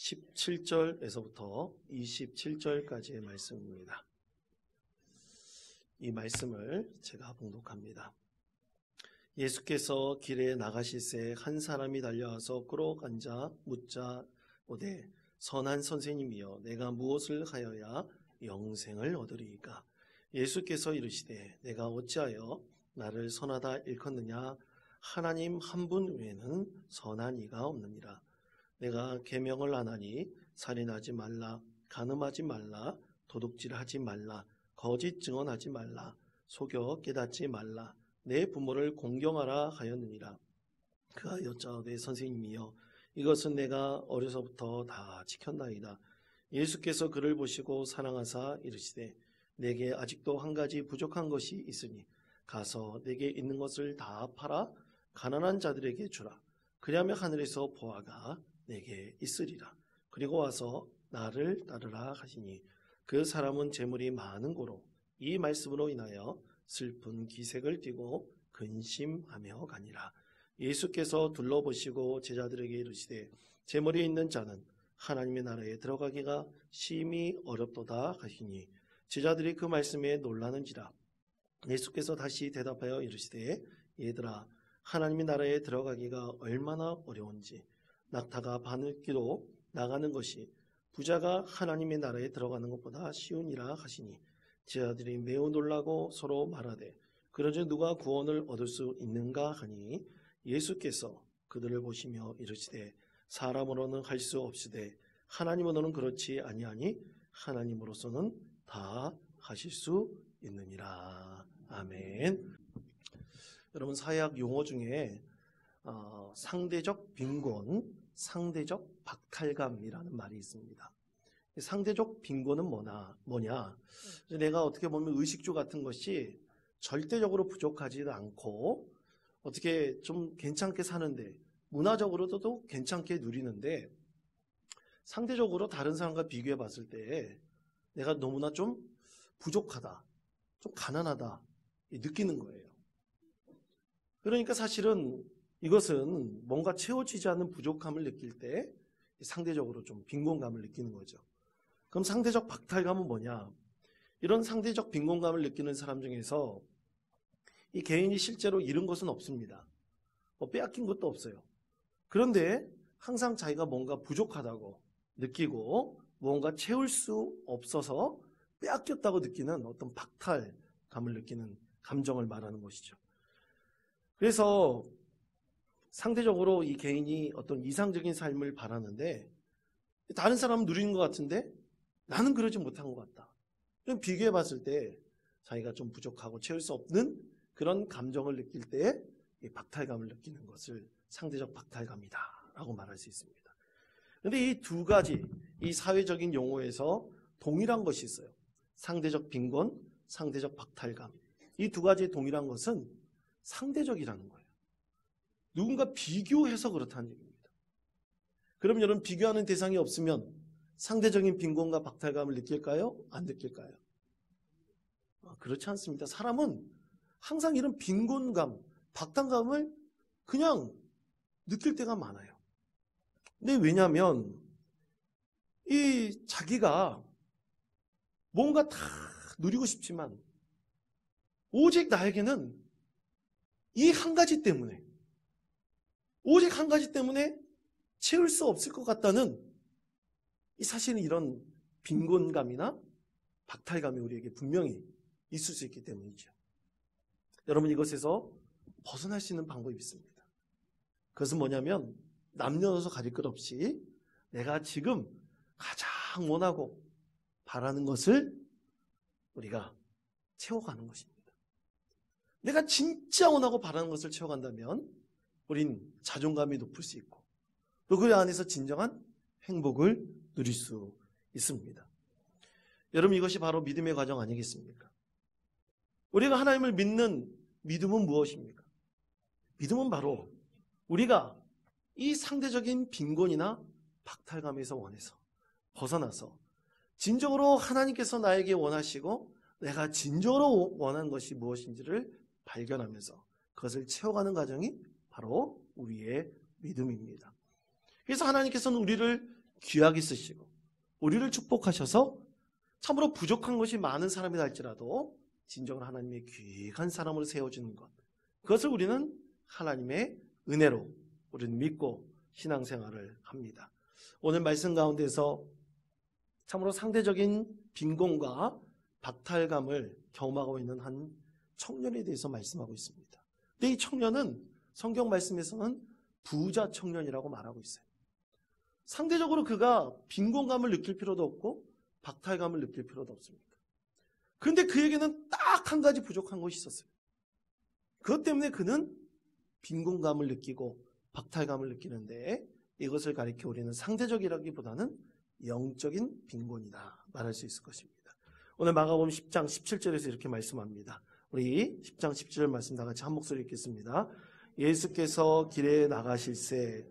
17절에서부터 27절까지의 말씀입니다. 이 말씀을 제가 봉독합니다. 예수께서 길에 나가실새 한 사람이 달려와서 꿇어 앉아 묻자 오되 선한 선생님이여 내가 무엇을 하여야 영생을 얻으리이까? 예수께서 이르시되 내가 어찌하여 나를 선하다 일컫느냐? 하나님 한 분 외에는 선한 이가 없느니라. 내가 계명을 안 하니 살인하지 말라, 간음하지 말라, 도둑질하지 말라, 거짓 증언하지 말라, 속여 깨닫지 말라, 내 부모를 공경하라 하였느니라. 그가 여짜오되 선생님이여 이것은 내가 어려서부터 다 지켰나이다. 예수께서 그를 보시고 사랑하사 이르시되 내게 아직도 한 가지 부족한 것이 있으니 가서 내게 있는 것을 다 팔아 가난한 자들에게 주라. 그리하면 하늘에서 보화가 내게 있으리라. 그리고 와서 나를 따르라 하시니 그 사람은 재물이 많은 고로 이 말씀으로 인하여 슬픈 기색을 띠고 근심하며 가니라. 예수께서 둘러보시고 제자들에게 이르시되 재물이 있는 자는 하나님의 나라에 들어가기가 심히 어렵도다 하시니 제자들이 그 말씀에 놀라는지라. 예수께서 다시 대답하여 이르시되 얘들아 하나님의 나라에 들어가기가 얼마나 어려운지 낙타가 바늘기로 나가는 것이 부자가 하나님의 나라에 들어가는 것보다 쉬우니라 하시니 제자들이 매우 놀라고 서로 말하되 그러즉 누가 구원을 얻을 수 있는가 하니 예수께서 그들을 보시며 이르시되 사람으로는 할 수 없으되 하나님으로는 그렇지 아니하니 하나님으로서는 다 하실 수 있느니라. 아멘. 여러분 사회학 용어 중에 상대적 빈곤, 상대적 박탈감이라는 말이 있습니다. 상대적 빈곤은 뭐냐? 내가 어떻게 보면 의식주 같은 것이 절대적으로 부족하지도 않고 어떻게 좀 괜찮게 사는데 문화적으로도 괜찮게 누리는데 상대적으로 다른 사람과 비교해 봤을 때 내가 너무나 좀 부족하다, 좀 가난하다 느끼는 거예요. 그러니까 사실은 이것은 뭔가 채워지지 않는 부족함을 느낄 때 상대적으로 좀 빈곤감을 느끼는 거죠. 그럼 상대적 박탈감은 뭐냐? 이런 상대적 빈곤감을 느끼는 사람 중에서 이 개인이 실제로 잃은 것은 없습니다. 빼앗긴 것도 없어요. 그런데 항상 자기가 뭔가 부족하다고 느끼고 뭔가 채울 수 없어서 빼앗겼다고 느끼는 어떤 박탈감을 느끼는 감정을 말하는 것이죠. 그래서 상대적으로 이 개인이 어떤 이상적인 삶을 바라는데 다른 사람은 누리는 것 같은데 나는 그러지 못한 것 같다. 비교해 봤을 때 자기가 좀 부족하고 채울 수 없는 그런 감정을 느낄 때 이 박탈감을 느끼는 것을 상대적 박탈감이다 라고 말할 수 있습니다. 그런데 이 두 가지 이 사회적인 용어에서 동일한 것이 있어요. 상대적 빈곤, 상대적 박탈감. 이 두 가지의 동일한 것은 상대적이라는 거예요. 누군가 비교해서 그렇다는 얘기입니다. 그럼 여러분 비교하는 대상이 없으면 상대적인 빈곤과 박탈감을 느낄까요? 안 느낄까요? 그렇지 않습니다. 사람은 항상 이런 빈곤감, 박탈감을 그냥 느낄 때가 많아요. 근데 왜냐하면 이 자기가 뭔가 다 누리고 싶지만 오직 나에게는 이 한 가지 때문에 오직 한 가지 때문에 채울 수 없을 것 같다는 이 사실은 이런 빈곤감이나 박탈감이 우리에게 분명히 있을 수 있기 때문이죠. 여러분 이것에서 벗어날 수 있는 방법이 있습니다. 그것은 뭐냐면 남녀노소 가릴 것 없이 내가 지금 가장 원하고 바라는 것을 우리가 채워가는 것입니다. 내가 진짜 원하고 바라는 것을 채워간다면 우린 자존감이 높을 수 있고 또 그 안에서 진정한 행복을 누릴 수 있습니다. 여러분 이것이 바로 믿음의 과정 아니겠습니까? 우리가 하나님을 믿는 믿음은 무엇입니까? 믿음은 바로 우리가 이 상대적인 빈곤이나 박탈감에서 원해서 벗어나서 진정으로 하나님께서 나에게 원하시고 내가 진정으로 원하는 것이 무엇인지를 발견하면서 그것을 채워가는 과정이 바로 우리의 믿음입니다. 그래서 하나님께서는 우리를 귀하게 쓰시고 우리를 축복하셔서 참으로 부족한 것이 많은 사람이다 할지라도 진정으로 하나님의 귀한 사람으로 세워주는 것, 그것을 우리는 하나님의 은혜로 우리는 믿고 신앙생활을 합니다. 오늘 말씀 가운데서 참으로 상대적인 빈곤과 박탈감을 경험하고 있는 한 청년에 대해서 말씀하고 있습니다. 근데 이 청년은 성경 말씀에서는 부자 청년이라고 말하고 있어요. 상대적으로 그가 빈곤감을 느낄 필요도 없고 박탈감을 느낄 필요도 없습니다. 그런데 그에게는 딱 한 가지 부족한 것이 있었어요. 그것 때문에 그는 빈곤감을 느끼고 박탈감을 느끼는데, 이것을 가리켜 우리는 상대적이라기보다는 영적인 빈곤이다 말할 수 있을 것입니다. 오늘 마가복음 10장 17절에서 이렇게 말씀합니다. 우리 10장 17절 말씀 다 같이 한 목소리 읽겠습니다. 예수께서 길에 나가실새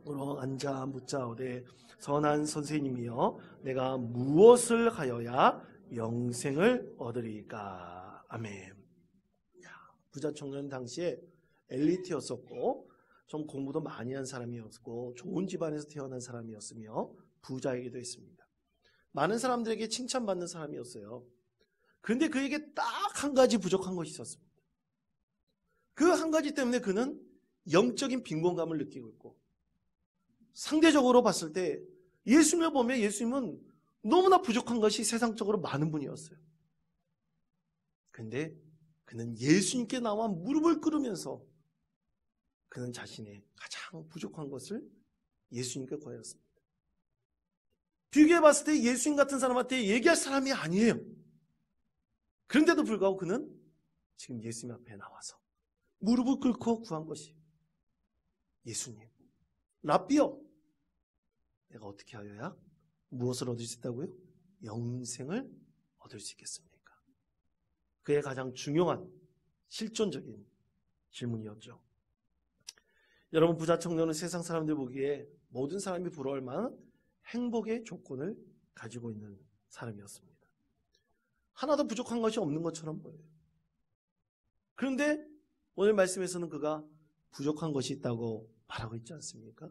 으로 앉아 묻자오되 선한 선생님이여 내가 무엇을 하여야 영생을 얻으리까. 아멘. 부자 청년 당시에 엘리트였었고 좀 공부도 많이 한 사람이었고 좋은 집안에서 태어난 사람이었으며 부자이기도 했습니다. 많은 사람들에게 칭찬받는 사람이었어요. 그런데 그에게 딱 한 가지 부족한 것이 있었습니다. 그 한 가지 때문에 그는 영적인 빈곤감을 느끼고 있고, 상대적으로 봤을 때 예수님을 보면 예수님은 너무나 부족한 것이 세상적으로 많은 분이었어요. 그런데 그는 예수님께 나와 무릎을 꿇으면서 그는 자신의 가장 부족한 것을 예수님께 구하였습니다. 비교해 봤을 때 예수님 같은 사람한테 얘기할 사람이 아니에요. 그런데도 불구하고 그는 지금 예수님 앞에 나와서 무릎을 꿇고 구한 것이, 예수님, 랍비여, 내가 어떻게 하여야 무엇을 얻을 수 있다고요? 영생을 얻을 수 있겠습니까? 그의 가장 중요한 실존적인 질문이었죠. 여러분, 부자 청년은 세상 사람들 보기에 모든 사람이 부러울 만한 행복의 조건을 가지고 있는 사람이었습니다. 하나도 부족한 것이 없는 것처럼 보여요. 그런데 오늘 말씀에서는 그가 부족한 것이 있다고 말하고 있지 않습니까?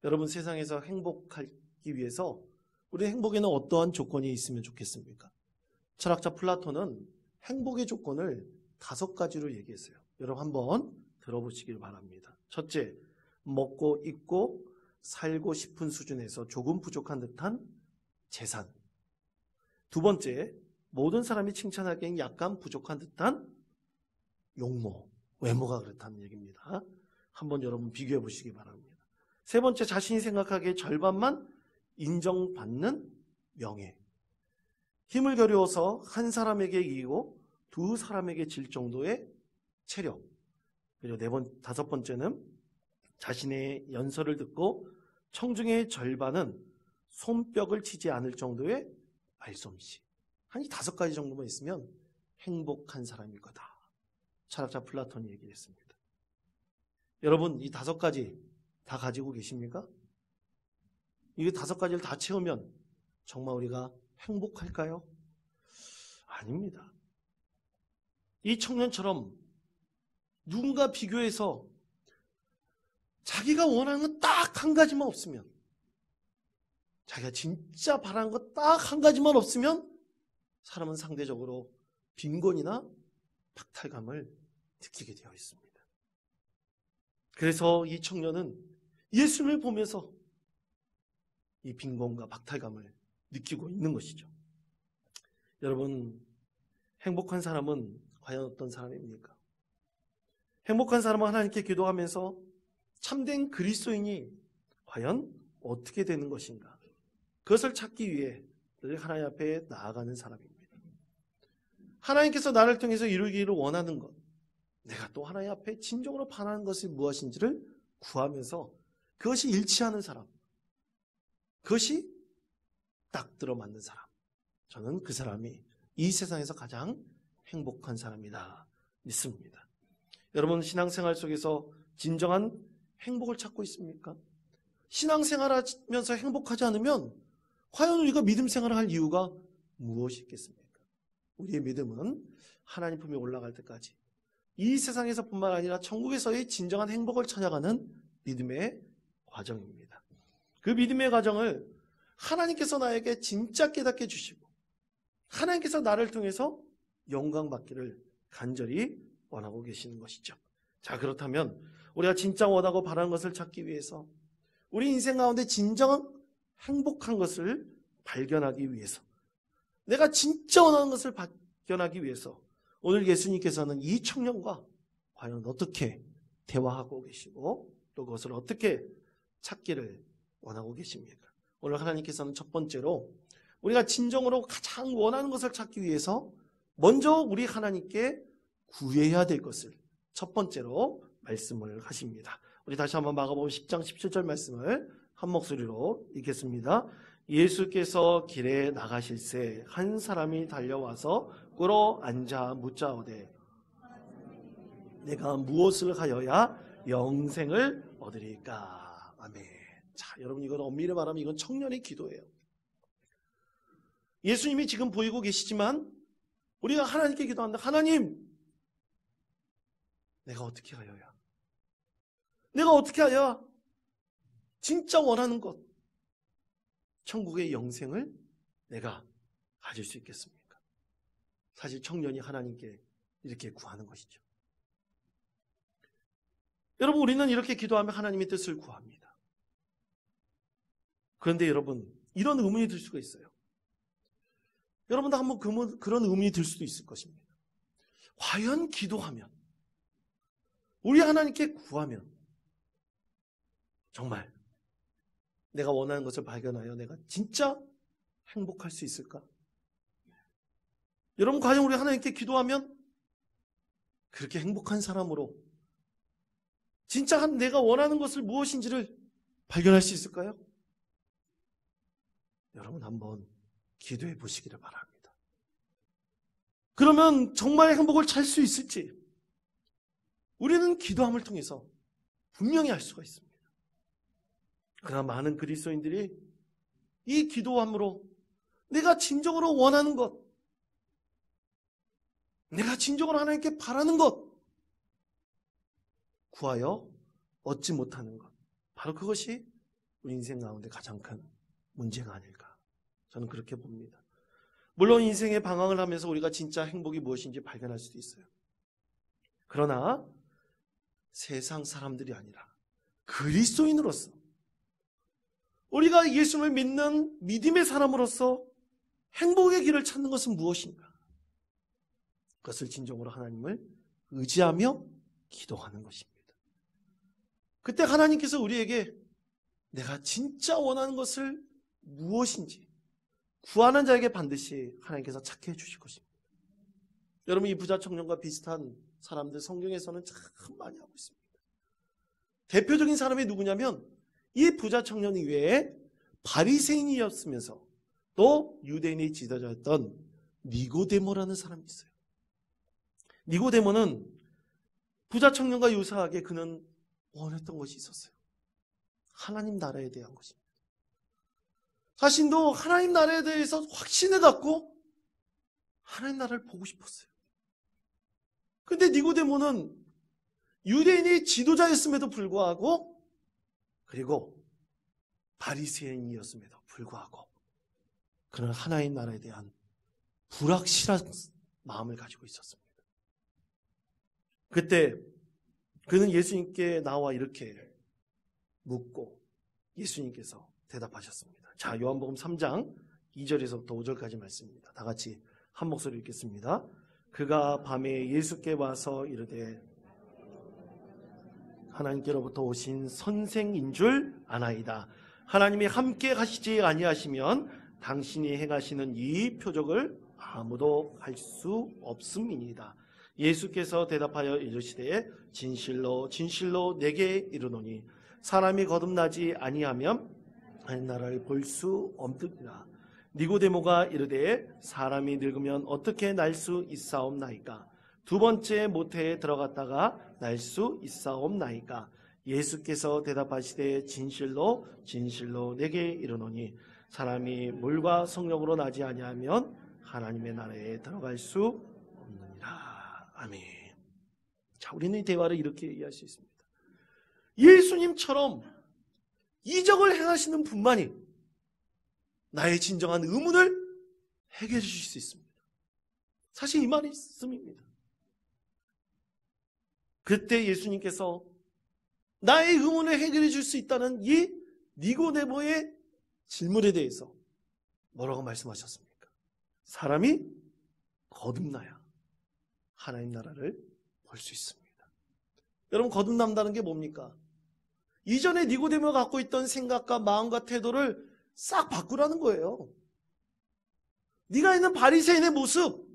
여러분, 세상에서 행복하기 위해서 우리 행복에는 어떠한 조건이 있으면 좋겠습니까? 철학자 플라톤은 행복의 조건을 5가지로 얘기했어요. 여러분 한번 들어보시길 바랍니다. 첫째, 먹고 입고 살고 싶은 수준에서 조금 부족한 듯한 재산. 두 번째, 모든 사람이 칭찬하기엔 약간 부족한 듯한 용모, 외모가 그렇다는 얘기입니다. 한번 여러분 비교해 보시기 바랍니다. 세 번째, 자신이 생각하기에 절반만 인정받는 명예. 힘을 겨루어서 한 사람에게 이기고 두 사람에게 질 정도의 체력. 그리고 다섯 번째는 자신의 연설을 듣고 청중의 절반은 손뼉을 치지 않을 정도의 말솜씨. 한 이 5가지 정도만 있으면 행복한 사람일 거다. 철학자 플라톤이 얘기를 했습니다. 여러분, 이 5가지 다 가지고 계십니까? 이 5가지를 다 채우면 정말 우리가 행복할까요? 아닙니다. 이 청년처럼 누군가 비교해서 자기가 원하는 건 딱 한 가지만 없으면, 자기가 진짜 바라는 것 딱 한 가지만 없으면 사람은 상대적으로 빈곤이나 박탈감을 느끼게 되어 있습니다. 그래서 이 청년은 예수님을 보면서 이 빈곤과 박탈감을 느끼고 있는 것이죠. 여러분, 행복한 사람은 과연 어떤 사람입니까? 행복한 사람은 하나님께 기도하면서 참된 그리스도인이 과연 어떻게 되는 것인가? 그것을 찾기 위해 늘 하나님 앞에 나아가는 사람입니다. 하나님께서 나를 통해서 이루기를 원하는 것, 내가 또 하나님 앞에 진정으로 바라는 것이 무엇인지를 구하면서 그것이 일치하는 사람, 그것이 딱 들어맞는 사람, 저는 그 사람이 이 세상에서 가장 행복한 사람이다 믿습니다. 여러분, 신앙생활 속에서 진정한 행복을 찾고 있습니까? 신앙생활하면서 행복하지 않으면 과연 우리가 믿음 생활을 할 이유가 무엇이 있겠습니까? 우리의 믿음은 하나님 품에 올라갈 때까지 이 세상에서뿐만 아니라 천국에서의 진정한 행복을 찾아가는 믿음의 과정입니다. 그 믿음의 과정을 하나님께서 나에게 진짜 깨닫게 주시고 하나님께서 나를 통해서 영광 받기를 간절히 원하고 계시는 것이죠. 자, 그렇다면 우리가 진짜 원하고 바라는 것을 찾기 위해서 우리 인생 가운데 진정한 행복한 것을 발견하기 위해서 내가 진짜 원하는 것을 발견하기 위해서 오늘 예수님께서는 이 청년과 과연 어떻게 대화하고 계시고 또 그것을 어떻게 찾기를 원하고 계십니까? 오늘 하나님께서는 첫 번째로 우리가 진정으로 가장 원하는 것을 찾기 위해서 먼저 우리 하나님께 구해야 될 것을 첫 번째로 말씀을 하십니다. 우리 다시 한번 마가복음 10장 17절 말씀을 한 목소리로 읽겠습니다. 예수께서 길에 나가실새 한 사람이 달려와서 꿇어 앉아 묻자오되 내가 무엇을 하여야 영생을 얻으리까? 아멘. 자, 여러분, 이건 엄밀히 말하면 이건 청년의 기도예요. 예수님이 지금 보이고 계시지만 우리가 하나님께 기도한다. 하나님, 내가 어떻게 하여야? 내가 어떻게 하여야 진짜 원하는 것, 천국의 영생을 내가 가질 수 있겠습니까? 사실 청년이 하나님께 이렇게 구하는 것이죠. 여러분, 우리는 이렇게 기도하며 하나님의 뜻을 구합니다. 그런데 여러분, 이런 의문이 들 수가 있어요. 여러분도 한번 그런 의문이 들 수도 있을 것입니다. 과연 기도하면, 우리 하나님께 구하면 정말 내가 원하는 것을 발견하여 내가 진짜 행복할 수 있을까? 여러분, 과연 우리 하나님께 기도하면 그렇게 행복한 사람으로 진짜 내가 원하는 것을 무엇인지를 발견할 수 있을까요? 여러분, 한번 기도해 보시기를 바랍니다. 그러면 정말 행복을 찾을 수 있을지 우리는 기도함을 통해서 분명히 알 수가 있습니다. 그러나 많은 그리스도인들이 이 기도함으로 내가 진정으로 원하는 것, 내가 진정으로 하나님께 바라는 것 구하여 얻지 못하는 것, 바로 그것이 우리 인생 가운데 가장 큰 문제가 아닐까, 저는 그렇게 봅니다. 물론 인생의 방황을 하면서 우리가 진짜 행복이 무엇인지 발견할 수도 있어요. 그러나 세상 사람들이 아니라 그리스도인으로서, 우리가 예수를 믿는 믿음의 사람으로서 행복의 길을 찾는 것은 무엇인가? 그것을 진정으로 하나님을 의지하며 기도하는 것입니다. 그때 하나님께서 우리에게 내가 진짜 원하는 것을 무엇인지 구하는 자에게 반드시 하나님께서 찾게 해주실 것입니다. 여러분, 이 부자 청년과 비슷한 사람들 성경에서는 참 많이 하고 있습니다. 대표적인 사람이 누구냐면 이 부자 청년 이외에 바리새인이었으면서 또 유대인이 지도자였던 니고데모라는 사람이 있어요. 니고데모는 부자 청년과 유사하게 그는 원했던 것이 있었어요. 하나님 나라에 대한 것입니다. 자신도 하나님 나라에 대해서 확신을 갖고 하나님 나라를 보고 싶었어요. 그런데 니고데모는 유대인의 지도자였음에도 불구하고, 그리고 바리새인이었음에도 불구하고 그는 하나님 나라에 대한 불확실한 마음을 가지고 있었습니다. 그때 그는 예수님께 나와 이렇게 묻고 예수님께서 대답하셨습니다. 자, 요한복음 3장 2절에서부터 5절까지 말씀입니다. 다 같이 한 목소리 읽겠습니다. 그가 밤에 예수께 와서 이르되 하나님께로부터 오신 선생인 줄 아나이다. 하나님이 함께 하시지 아니하시면 당신이 행하시는 이 표적을 아무도 할 수 없음이니이다. 예수께서 대답하여 이르시되 진실로 진실로 내게 이르노니 사람이 거듭나지 아니하면 하나님 나라를 볼 수 없느니라. 니고데모가 이르되 사람이 늙으면 어떻게 날 수 있사옵나이까? 두 번째 모태에 들어갔다가 날 수 있사옵나이까? 예수께서 대답하시되 진실로 진실로 내게 이르노니 사람이 물과 성령으로 나지 아니하면 하나님의 나라에 들어갈 수 없느니라. 아멘. 자, 우리는 이 대화를 이렇게 이해할 수 있습니다. 예수님처럼 이적을 행하시는 분만이 나의 진정한 의문을 해결해 주실 수 있습니다. 사실 이 말씀입니다. 그때 예수님께서 나의 의문을 해결해 줄 수 있다는 이 니고데모의 질문에 대해서 뭐라고 말씀하셨습니까? 사람이 거듭나야 하나님 나라를 볼 수 있습니다. 여러분, 거듭난다는 게 뭡니까? 이전에 니고데모가 갖고 있던 생각과 마음과 태도를 싹 바꾸라는 거예요. 네가 있는 바리새인의 모습,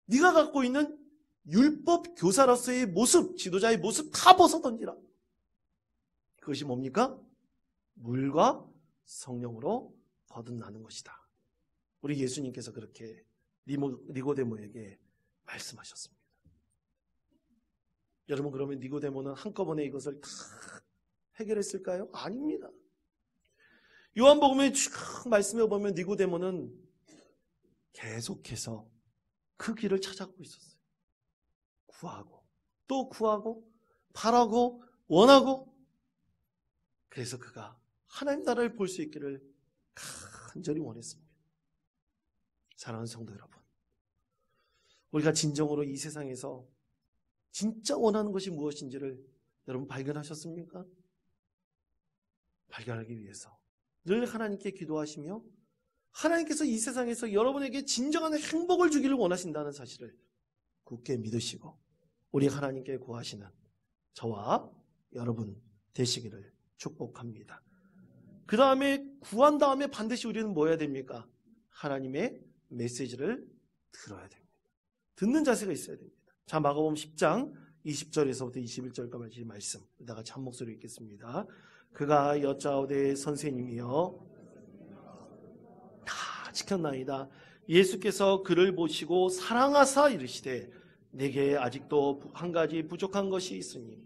네가 갖고 있는 율법 교사로서의 모습, 지도자의 모습 다 벗어던지라. 그것이 뭡니까? 물과 성령으로 거듭나는 것이다. 우리 예수님께서 그렇게 니고데모에게 말씀하셨습니다. 여러분, 그러면 니고데모는 한꺼번에 이것을 다 해결했을까요? 아닙니다. 요한복음에 쭉 말씀해 보면 니고데모는 계속해서 그 길을 찾아가고 있었어요. 구하고 또 구하고 바라고 원하고, 그래서 그가 하나님 나라를 볼 수 있기를 간절히 원했습니다. 사랑하는 성도 여러분, 우리가 진정으로 이 세상에서 진짜 원하는 것이 무엇인지를 여러분 발견하셨습니까? 발견하기 위해서 늘 하나님께 기도하시며 하나님께서 이 세상에서 여러분에게 진정한 행복을 주기를 원하신다는 사실을 굳게 믿으시고 우리 하나님께 구하시는 저와 여러분 되시기를 축복합니다. 그 다음에 구한 다음에 반드시 우리는 뭐 해야 됩니까? 하나님의 메시지를 들어야 됩니다. 듣는 자세가 있어야 됩니다. 자, 마가복음 10장 20절에서부터 21절까지 말씀, 다 같이 한 목소리 읽겠습니다. 그가 여짜오되 선생님이여 다 지켰나이다. 예수께서 그를 보시고 사랑하사 이르시되 내게 아직도 한 가지 부족한 것이 있으니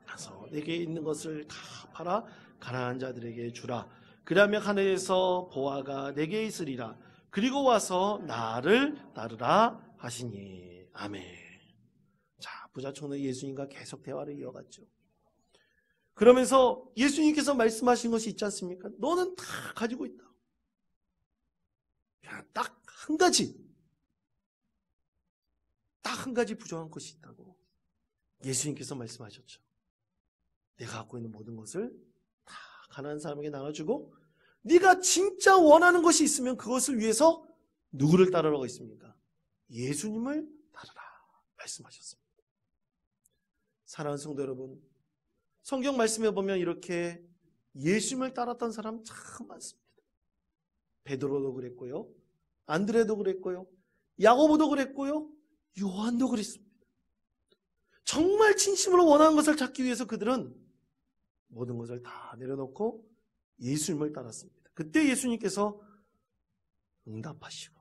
가서 내게 있는 것을 다 팔아 가난한 자들에게 주라. 그러면 하늘에서 보화가 내게 있으리라. 그리고 와서 나를 따르라 하시니. 아멘. 자, 부자청은 예수님과 계속 대화를 이어갔죠. 그러면서 예수님께서 말씀하신 것이 있지 않습니까? 너는 다 가지고 있다. 딱 한 가지, 딱 한 가지 부족한 것이 있다고 예수님께서 말씀하셨죠. 내가 갖고 있는 모든 것을 다 가난한 사람에게 나눠주고 네가 진짜 원하는 것이 있으면 그것을 위해서 누구를 따르라고 했습니까? 예수님을 따르라 말씀하셨습니다. 사랑하는 성도 여러분, 성경 말씀에 보면 이렇게 예수님을 따랐던 사람 참 많습니다. 베드로도 그랬고요, 안드레도 그랬고요, 야고보도 그랬고요, 요한도 그랬습니다. 정말 진심으로 원하는 것을 찾기 위해서 그들은 모든 것을 다 내려놓고 예수님을 따랐습니다. 그때 예수님께서 응답하시고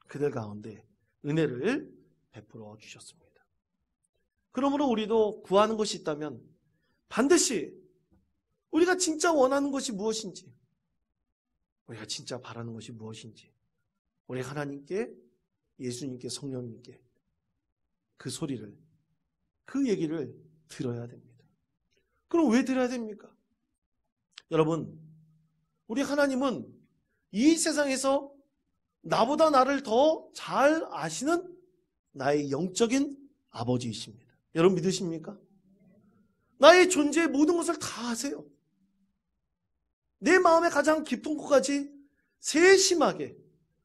그들 가운데 은혜를 베풀어 주셨습니다. 그러므로 우리도 구하는 것이 있다면 반드시 우리가 진짜 원하는 것이 무엇인지, 우리가 진짜 바라는 것이 무엇인지 우리 하나님께, 예수님께, 성령님께 그 소리를, 그 얘기를 들어야 됩니다. 그럼 왜 들어야 됩니까? 여러분, 우리 하나님은 이 세상에서 나보다 나를 더 잘 아시는 나의 영적인 아버지이십니다. 여러분 믿으십니까? 나의 존재의 모든 것을 다 아세요. 내 마음의 가장 깊은 곳까지 세심하게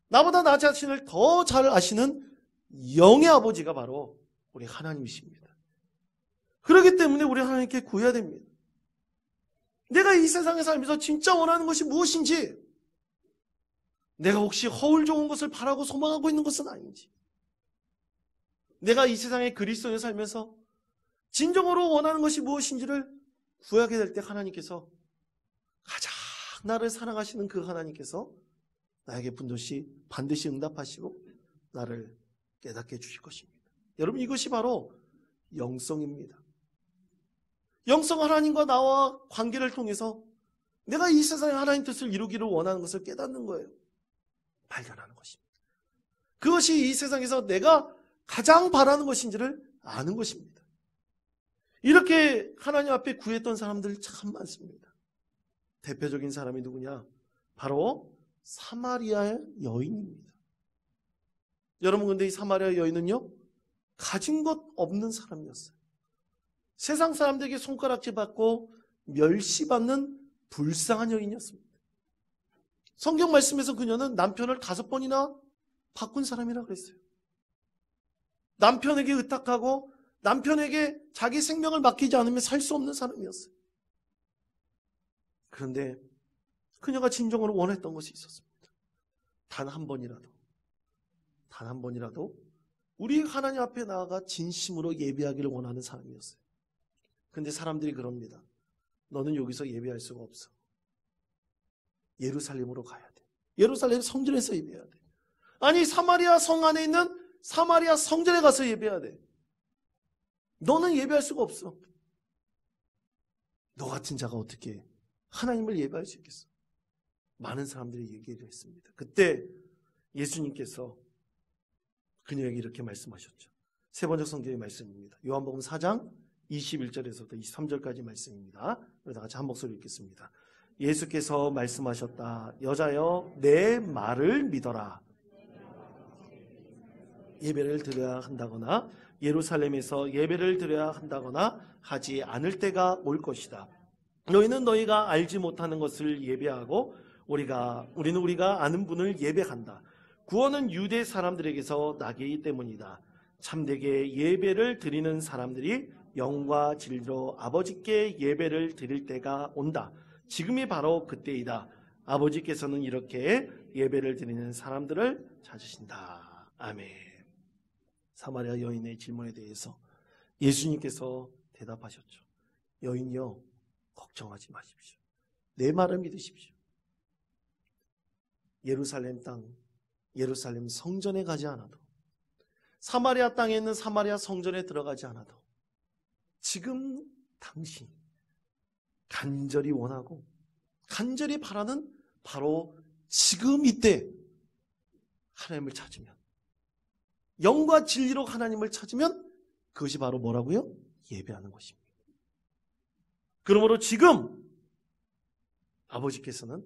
나보다 나 자신을 더 잘 아시는 영의 아버지가 바로 우리 하나님이십니다. 그렇기 때문에 우리 하나님께 구해야 됩니다. 내가 이 세상에 살면서 진짜 원하는 것이 무엇인지, 내가 혹시 허울 좋은 것을 바라고 소망하고 있는 것은 아닌지, 내가 이 세상에 그리스도인을 살면서 진정으로 원하는 것이 무엇인지를 구하게 될 때 하나님께서, 가장 나를 사랑하시는 그 하나님께서 나에게 반드시 응답하시고 나를 깨닫게 해주실 것입니다. 여러분, 이것이 바로 영성입니다. 영성, 하나님과 나와 관계를 통해서 내가 이 세상에 하나님 뜻을 이루기를 원하는 것을 깨닫는 거예요. 발견하는 것입니다. 그것이 이 세상에서 내가 가장 바라는 것인지를 아는 것입니다. 이렇게 하나님 앞에 구했던 사람들 참 많습니다. 대표적인 사람이 누구냐? 바로 사마리아의 여인입니다. 여러분, 근데 이 사마리아 여인은요, 가진 것 없는 사람이었어요. 세상 사람들에게 손가락질 받고 멸시받는 불쌍한 여인이었습니다. 성경 말씀에서 그녀는 남편을 5번이나 바꾼 사람이라고 그랬어요. 남편에게 의탁하고 남편에게 자기 생명을 맡기지 않으면 살 수 없는 사람이었어요. 그런데 그녀가 진정으로 원했던 것이 있었습니다. 단 한 번이라도 우리 하나님 앞에 나아가 진심으로 예배하기를 원하는 사람이었어요. 그런데 사람들이 그럽니다. 너는 여기서 예배할 수가 없어. 예루살렘으로 가야 돼. 예루살렘 성전에서 예배해야 돼. 아니, 사마리아 성 안에 있는 사마리아 성전에 가서 예배해야 돼. 너는 예배할 수가 없어. 너 같은 자가 어떻게 하나님을 예배할 수 있겠어? 많은 사람들이 얘기를 했습니다. 그때 예수님께서 그녀에게 이렇게 말씀하셨죠. 세 번째 성경의 말씀입니다. 요한복음 4장 21절에서부터 23절까지 말씀입니다. 여기다 같이 한 목소리 읽겠습니다. 예수께서 말씀하셨다. 여자여, 내 말을 믿어라. 예배를 드려야 한다거나 예루살렘에서 예배를 드려야 한다거나 하지 않을 때가 올 것이다. 너희는 너희가 알지 못하는 것을 예배하고 우리는 우리가 아는 분을 예배한다. 구원은 유대 사람들에게서 나기 때문이다. 참되게 예배를 드리는 사람들이 영과 진리로 아버지께 예배를 드릴 때가 온다. 지금이 바로 그때이다. 아버지께서는 이렇게 예배를 드리는 사람들을 찾으신다. 아멘. 사마리아 여인의 질문에 대해서 예수님께서 대답하셨죠. 여인이여, 걱정하지 마십시오. 내 말을 믿으십시오. 예루살렘 땅, 예루살렘 성전에 가지 않아도, 사마리아 땅에 있는 사마리아 성전에 들어가지 않아도 지금 당신 간절히 원하고 간절히 바라는 바로 지금 이때 하나님을 찾으면, 영과 진리로 하나님을 찾으면 그것이 바로 뭐라고요? 예배하는 것입니다. 그러므로 지금 아버지께서는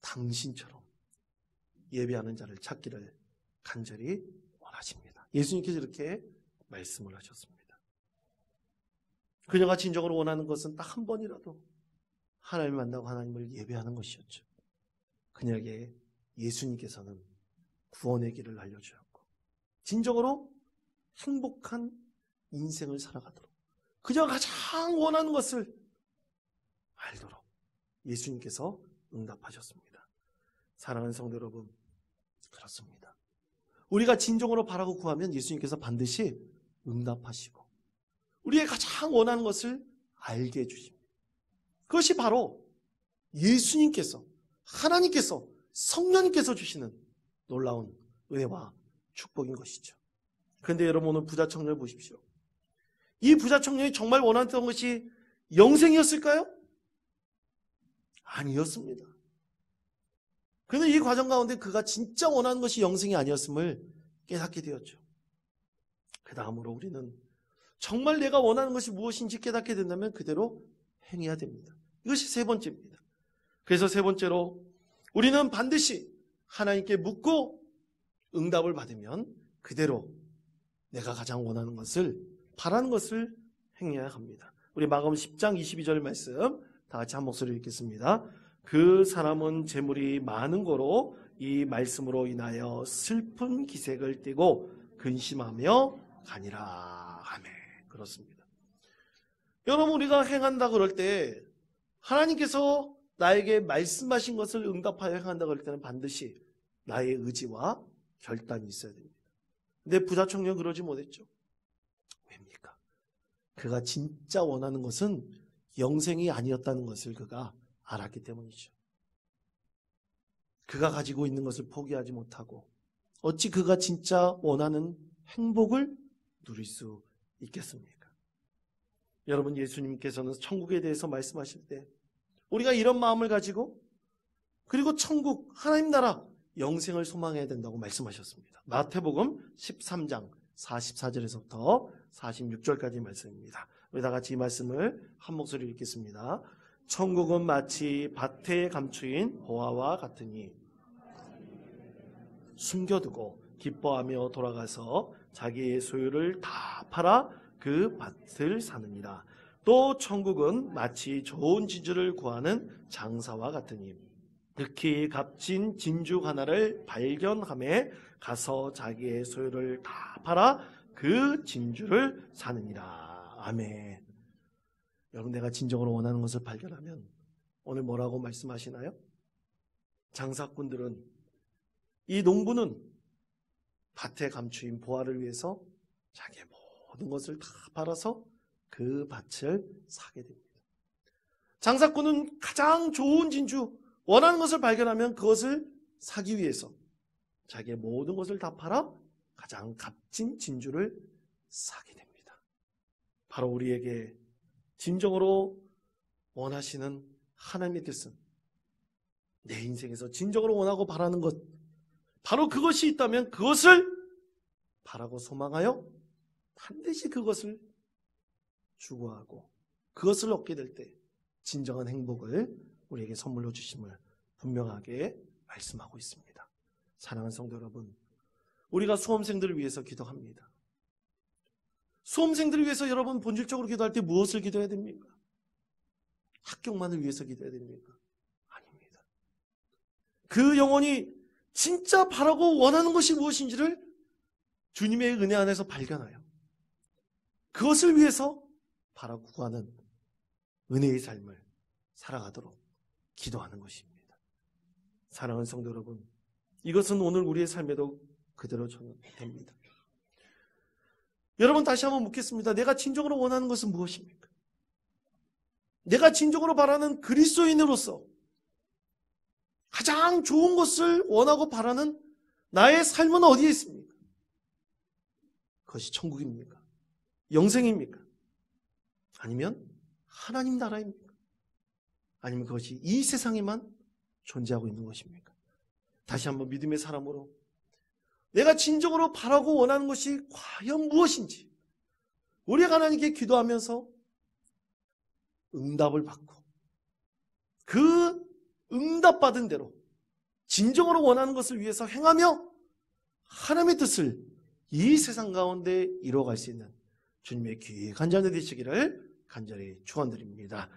당신처럼 예배하는 자를 찾기를 간절히 원하십니다. 예수님께서 이렇게 말씀을 하셨습니다. 그녀가 진정으로 원하는 것은 딱 한 번이라도 하나님을 만나고 하나님을 예배하는 것이었죠. 그녀에게 예수님께서는 구원의 길을 알려주었고 진정으로 행복한 인생을 살아가도록, 그녀가 가장 원하는 것을 알도록 예수님께서 응답하셨습니다. 사랑하는 성도 여러분, 그렇습니다. 우리가 진정으로 바라고 구하면 예수님께서 반드시 응답하시고 우리의 가장 원하는 것을 알게 해주십니다. 그것이 바로 예수님께서, 하나님께서, 성령님께서 주시는 놀라운 은혜와 축복인 것이죠. 그런데 여러분, 오늘 부자 청년을 보십시오. 이 부자 청년이 정말 원했던 것이 영생이었을까요? 아니었습니다. 그런데 이 과정 가운데 그가 진짜 원하는 것이 영생이 아니었음을 깨닫게 되었죠. 그 다음으로 우리는 정말 내가 원하는 것이 무엇인지 깨닫게 된다면 그대로 행해야 됩니다. 이것이 세 번째입니다. 그래서 세 번째로 우리는 반드시 하나님께 묻고 응답을 받으면 그대로 내가 가장 원하는 것을, 바라는 것을 행해야 합니다. 우리 마가복음 10장 22절 말씀 다 같이 한 목소리 읽겠습니다. 그 사람은 재물이 많은 거로 이 말씀으로 인하여 슬픈 기색을 띠고 근심하며 가니라. 아멘. 그렇습니다. 여러분, 우리가 행한다 그럴 때, 하나님께서 나에게 말씀하신 것을 응답하여 행한다 그럴 때는 반드시 나의 의지와 결단이 있어야 됩니다. 근데 부자 청년 그러지 못했죠. 왜입니까? 그가 진짜 원하는 것은 영생이 아니었다는 것을 그가 알았기 때문이죠. 그가 가지고 있는 것을 포기하지 못하고 어찌 그가 진짜 원하는 행복을 누릴 수 있겠습니까? 여러분, 예수님께서는 천국에 대해서 말씀하실 때 우리가 이런 마음을 가지고, 그리고 천국, 하나님 나라, 영생을 소망해야 된다고 말씀하셨습니다. 마태복음 13장 44절에서부터 46절까지 말씀입니다. 우리 다 같이 이 말씀을 한 목소리로 읽겠습니다. 천국은 마치 밭에 감추인 보화와 같으니 숨겨두고 기뻐하며 돌아가서 자기의 소유를 다 팔아 그 밭을 사느니라. 또 천국은 마치 좋은 진주를 구하는 장사와 같으니 특히 값진 진주 하나를 발견함에 가서 자기의 소유를 다 팔아 그 진주를 사느니라. 아멘. 여러분, 내가 진정으로 원하는 것을 발견하면 오늘 뭐라고 말씀하시나요? 장사꾼들은, 이 농부는 밭에 감추인 보화를 위해서 자기의 모든 것을 다 팔아서 그 밭을 사게 됩니다. 장사꾼은 가장 좋은 진주, 원하는 것을 발견하면 그것을 사기 위해서 자기의 모든 것을 다 팔아 가장 값진 진주를 사게 됩니다. 바로 우리에게 진정으로 원하시는 하나님의 뜻은 내 인생에서 진정으로 원하고 바라는 것, 바로 그것이 있다면 그것을 바라고 소망하여 반드시 그것을 추구하고 그것을 얻게 될 때 진정한 행복을 우리에게 선물로 주심을 분명하게 말씀하고 있습니다. 사랑하는 성도 여러분, 우리가 수험생들을 위해서 기도합니다. 수험생들을 위해서 여러분 본질적으로 기도할 때 무엇을 기도해야 됩니까? 합격만을 위해서 기도해야 됩니까? 아닙니다. 그 영혼이 진짜 바라고 원하는 것이 무엇인지를 주님의 은혜 안에서 발견하여 그것을 위해서 바라고 구하는 은혜의 삶을 살아가도록 기도하는 것입니다. 사랑하는 성도 여러분, 이것은 오늘 우리의 삶에도 그대로 적용됩니다. 여러분, 다시 한번 묻겠습니다. 내가 진정으로 원하는 것은 무엇입니까? 내가 진정으로 바라는 그리스도인으로서 가장 좋은 것을 원하고 바라는 나의 삶은 어디에 있습니까? 그것이 천국입니까? 영생입니까? 아니면 하나님 나라입니까? 아니면 그것이 이 세상에만 존재하고 있는 것입니까? 다시 한번 믿음의 사람으로 내가 진정으로 바라고 원하는 것이 과연 무엇인지 우리가 하나님께 기도하면서 응답을 받고 그 응답받은 대로 진정으로 원하는 것을 위해서 행하며 하나님의 뜻을 이 세상 가운데 이루어갈 수 있는 주님의 귀한 자녀 되시기를 간절히 축원드립니다.